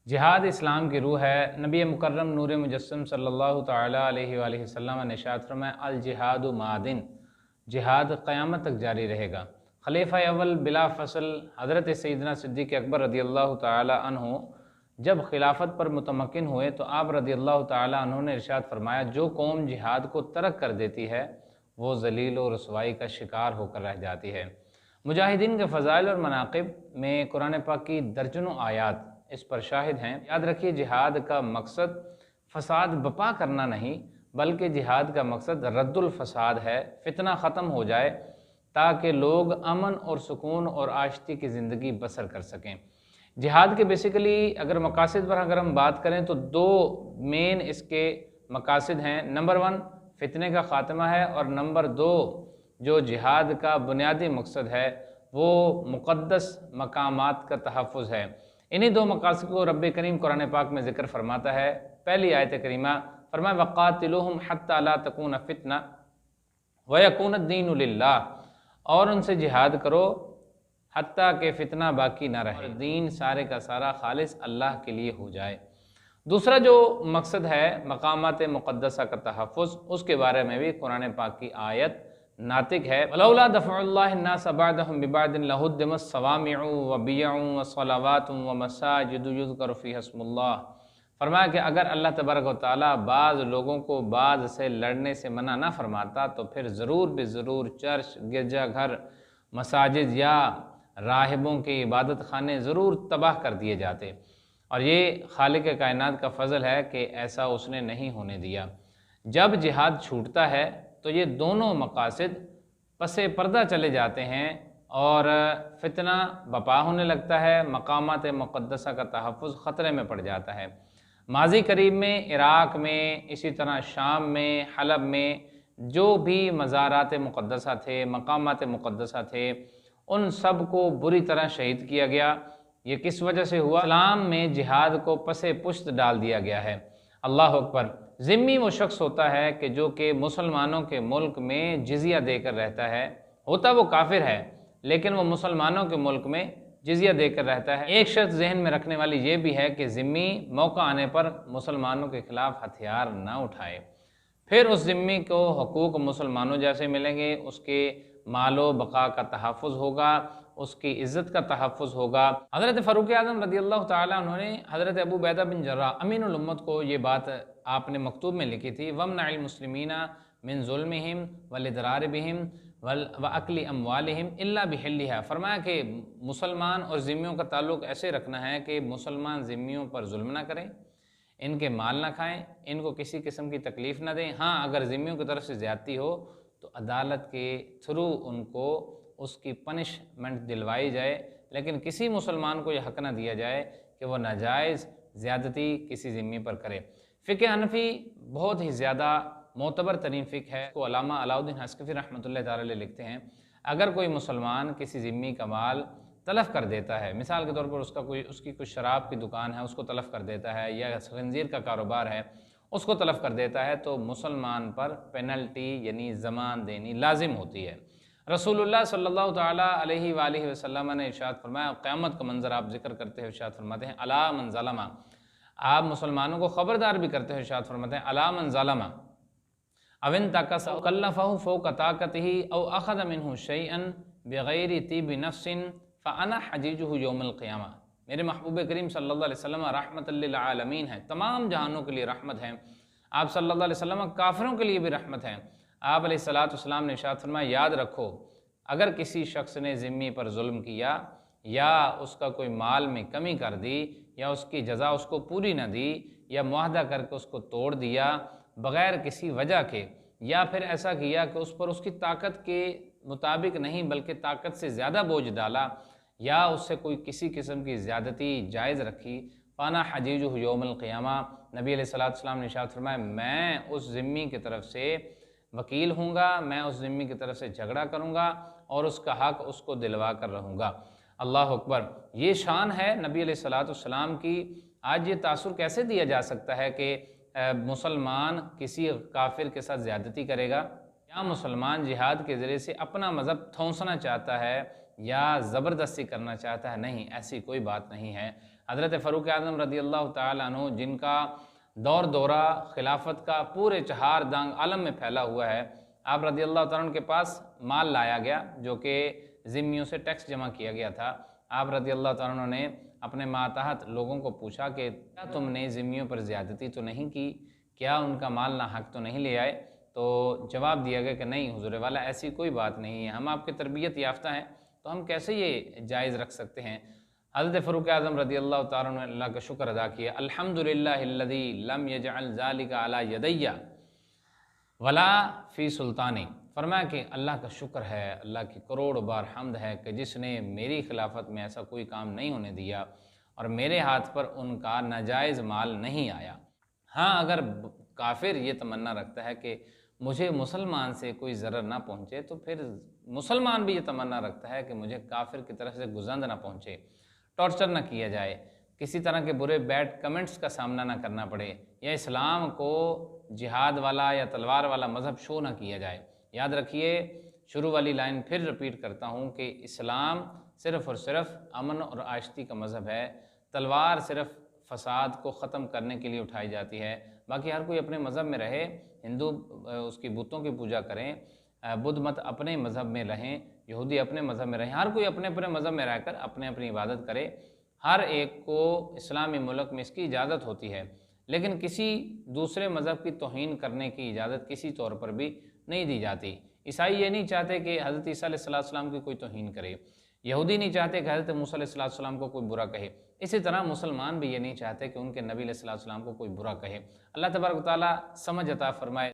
جہاد اسلام کی روح ہے۔ نبی مکرم نور مجسم صلی اللہ تعالیٰ علیہ وآلہ وسلم نے ارشاد فرمایا الجہاد معدن، جہاد قیامت تک جاری رہے گا۔ خلیفہ اول بلا فصل حضرت سیدنا صدیق اکبر رضی اللہ تعالیٰ عنہ جب خلافت پر متمکن ہوئے تو آپ رضی اللہ تعالیٰ عنہ نے ارشاد فرمایا جو قوم جہاد کو ترک کر دیتی ہے وہ ذلیل و رسوائی کا شکار ہو کر رہ جاتی ہے۔ مجاہدین کے فضائل اور مناقب میں قرآن پاک کی درجنوں آیات اس پر شاہد ہیں۔ یاد رکھیے جہاد کا مقصد فساد بپا کرنا نہیں بلکہ جہاد کا مقصد رد الفساد ہے، فتنہ ختم ہو جائے تاکہ لوگ امن اور سکون اور آشتی کی زندگی بسر کر سکیں۔ جہاد کے بیسیکلی اگر مقاصد پر اگر ہم بات کریں تو دو مین اس کے مقاصد ہیں۔ نمبر 1 فتنے کا خاتمہ ہے اور نمبر 2 جو جہاد کا بنیادی مقصد ہے وہ مقدس مقامات کا تحفظ ہے۔ انہی دو مقاصد کو رب کریم قرآن پاک میں ذکر فرماتا ہے۔ پہلی آیت کریمہ فرمایا وَقَاتِلُوهُمْ حَتَّى لَا تَكُونَ فِتْنَةٌ وَيَكُونَ الدِّينُ لِلَّهِ، اور ان سے جہاد کرو حتیٰ کہ فتنہ باقی نہ رہے، دین سارے کا سارا خالص اللہ کے لیے ہو جائے۔ دوسرا جو مقصد ہے مقامات مقدسہ کا تحفظ، اس کے بارے میں بھی قرآن پاک کی آیت ناطق ہے وَلَوْلَا دَفْعُ اللَّهِ النَّاسَ بَعْضَهُم بِبَعْضٍ لَهُدِّمَتْ صَوَامِعُ وَبِيَعٌ وَصَلَوَاتٌ وَمَسَاجِدُ يُذْكَرُ فِيهَا اسْمُ اللَّهِ، فرمایا کہ اگر اللہ تبارک و تعالیٰ بعض لوگوں کو بعض سے لڑنے سے منع نہ فرماتا تو پھر ضرور بے ضرور چرچ، گرجا گھر، مساجد یا راہبوں کے عبادت خانے ضرور تباہ کر دیے جاتے، اور یہ خالق کائنات کا فضل ہے کہ ایسا اس نے نہیں ہونے دیا۔ جب جہاد چھوٹتا ہے تو یہ دونوں مقاصد پس پردہ چلے جاتے ہیں اور فتنہ بپا ہونے لگتا ہے، مقامات مقدسہ کا تحفظ خطرے میں پڑ جاتا ہے۔ ماضی قریب میں عراق میں، اسی طرح شام میں، حلب میں جو بھی مزارات مقدسہ تھے، مقامات مقدسہ تھے، ان سب کو بری طرح شہید کیا گیا۔ یہ کس وجہ سے ہوا؟ اسلام میں جہاد کو پس پشت ڈال دیا گیا ہے۔ اللہ اکبر۔ ذمہ وہ شخص ہوتا ہے کہ جو کہ مسلمانوں کے ملک میں جزیہ دے کر رہتا ہے، ہوتا وہ کافر ہے لیکن وہ مسلمانوں کے ملک میں جزیہ دے کر رہتا ہے۔ ایک شرط ذہن میں رکھنے والی یہ بھی ہے کہ ذمہ موقع آنے پر مسلمانوں کے خلاف ہتھیار نہ اٹھائے، پھر اس ذمہ کو حقوق مسلمانوں جیسے ملیں گے، اس کے مال و بقا کا تحفظ ہوگا، اس کی عزت کا تحفظ ہوگا۔ حضرت فاروق اعظم رضی اللہ تعالیٰ عنہ نے حضرت ابو عبیدہ بن جراح امین الامت کو یہ بات آپ نے مکتوب میں لکھی تھی وَمْنَعِ الْمُسْلِمِينَ مِنْ ظُلْمِهِمْ وَالْإِضْرَارِ بِهِمْ وَأَكْلِ أَمْوَالِهِمْ إِلَّا بِحِلِّهَا، فرمایا کہ مسلمان اور ذمیوں کا تعلق ایسے رکھنا ہے کہ مسلمان ذمیوں پر ظلم نہ کریں، ان کے مال نہ کھائیں، ان کو کسی قسم کی تکلیف نہ دیں۔ ہاں اگر ذمیوں کی طرف سے زیادتی ہو تو عدالت کے تھرو ان کو اس کی پنشمنٹ دلوائی جائے، لیکن کسی مسلمان کو یہ حق نہ دیا جائے کہ وہ ناجائز زیادتی کسی ذمہ پر کرے۔ فقہ حنفی بہت ہی زیادہ معتبر ترین فقہ ہے، کو علامہ علاؤ الدین حسکفی رحمۃ اللہ تعالی علیہ لکھتے ہیں اگر کوئی مسلمان کسی ذمہ کا مال تلف کر دیتا ہے، مثال کے طور پر اس کی کوئی شراب کی دکان ہے، اس کو تلف کر دیتا ہے، یا خنزیر کا کاروبار ہے اس کو تلف کر دیتا ہے، تو مسلمان پر پینلٹی یعنی ضمان دینی لازم ہوتی ہے۔ رسول اللہ صلی اللہ تعالیٰ علیہ وآلہ وسلم نے ارشاد فرمایا، قیامت کا منظر آپ ذکر کرتے ہیں، ارشاد فرماتے ہیں الا من ظلم، آپ مسلمانوں کو خبردار بھی کرتے ہیں، ارشاد فرماتے ہیں الا من ظلم او انتقص او کلفہ فوق طاقتہ او اخذ منہ شیئا بغیر طیب نفس فانا حجیجہ یوم القیامہ۔ میرے محبوب کریم صلی اللہ علیہ وسلم رحمت للعالمین ہیں، تمام جہانوں کے لیے رحمت ہیں۔ آپ صلی اللہ علیہ وسلم کافروں کے لیے بھی رحمت ہیں۔ آپ علیہ السلام نے ارشاد فرمایا یاد رکھو اگر کسی شخص نے ذمہ پر ظلم کیا یا اس کا کوئی مال میں کمی کر دی یا اس کی جزا اس کو پوری نہ دی یا معاہدہ کر کے اس کو توڑ دیا بغیر کسی وجہ کے، یا پھر ایسا کیا کہ اس پر اس کی طاقت کے مطابق نہیں بلکہ طاقت سے زیادہ بوجھ ڈالا یا اس سے کوئی کسی قسم کی زیادتی جائز رکھی، فانا حجیجہ یوم القیامہ، نبی علیہ السلام نے ارشاد فرمایا میں اس ذمہ کی طرف سے وکیل ہوں گا، میں اس ذمہ کی طرف سے جھگڑا کروں گا اور اس کا حق اس کو دلوا کر رہوں گا۔ اللہ اکبر۔ یہ شان ہے نبی علیہ السلام کی۔ آج یہ تاثر کیسے دیا جا سکتا ہے کہ مسلمان کسی کافر کے ساتھ زیادتی کرے گا یا مسلمان جہاد کے ذریعے سے اپنا مذہب تھونسنا چاہتا ہے یا زبردستی کرنا چاہتا ہے؟ نہیں، ایسی کوئی بات نہیں ہے۔ حضرت فاروق اعظم رضی اللہ تعالیٰ عنہ جن کا دور دورہ خلافت کا پورے چہار دانگ عالم میں پھیلا ہوا ہے، آپ رضی اللہ تعالیٰ عنہ کے پاس مال لایا گیا جو کہ ذمیوں سے ٹیکس جمع کیا گیا تھا۔ آپ رضی اللہ تعالیٰ عنہ نے اپنے ماتحت لوگوں کو پوچھا کہ کیا تم نے ذمیوں پر زیادتی تو نہیں کی، کیا ان کا مال ناحق تو نہیں لے آئے؟ تو جواب دیا گیا کہ نہیں حضور والا، ایسی کوئی بات نہیں ہے، ہم آپ کے تربیت یافتہ ہیں تو ہم کیسے یہ جائز رکھ سکتے ہیں۔ حضرت فاروق اعظم رضی اللہ تعالیٰ عنہ نے اللہ کا شکر ادا کیا، الحمدللہ الذی لم یجعل ذلک علی یدی ولا فی سلطانی، فرمایا کہ اللہ کا شکر ہے، اللہ کی کروڑ بار حمد ہے کہ جس نے میری خلافت میں ایسا کوئی کام نہیں ہونے دیا اور میرے ہاتھ پر ان کا ناجائز مال نہیں آیا۔ ہاں اگر کافر یہ تمنا رکھتا ہے کہ مجھے مسلمان سے کوئی ضرر نہ پہنچے تو پھر مسلمان بھی یہ تمنا رکھتا ہے کہ مجھے کافر کی طرف سے گزند نہ پہنچے، ٹارچر نہ کیا جائے، کسی طرح کے برے بیڈ کمنٹس کا سامنا نہ کرنا پڑے، یا اسلام کو جہاد والا یا تلوار والا مذہب شو نہ کیا جائے۔ یاد رکھیے، شروع والی لائن پھر رپیٹ کرتا ہوں کہ اسلام صرف اور صرف امن اور آشتی کا مذہب ہے، تلوار صرف فساد کو ختم کرنے کے لیے اٹھائی جاتی ہے۔ باقی ہر کوئی اپنے مذہب میں رہے، ہندو اس کی بتوں کی پوجا کریں، بدھ مت اپنے مذہب میں رہیں، یہودی اپنے مذہب میں رہیں، ہر کوئی اپنے اپنے مذہب میں رہ کر اپنے اپنی عبادت کرے۔ ہر ایک کو اسلامی ملک میں اس کی اجازت ہوتی ہے، لیکن کسی دوسرے مذہب کی توہین کرنے کی اجازت کسی طور پر بھی نہیں دی جاتی۔ عیسائی یہ نہیں چاہتے کہ حضرت عیسیٰ علیہ السلام کی کوئی توہین کرے، یہودی نہیں چاہتے کہ حضرت موسیٰ علیہ السلام کو کوئی برا کہے، اسی طرح مسلمان بھی یہ نہیں چاہتے کہ ان کے نبی علیہ السلام کو کوئی برا کہے۔ اللہ تبارک و تعالیٰ سمجھ عطا فرمائے۔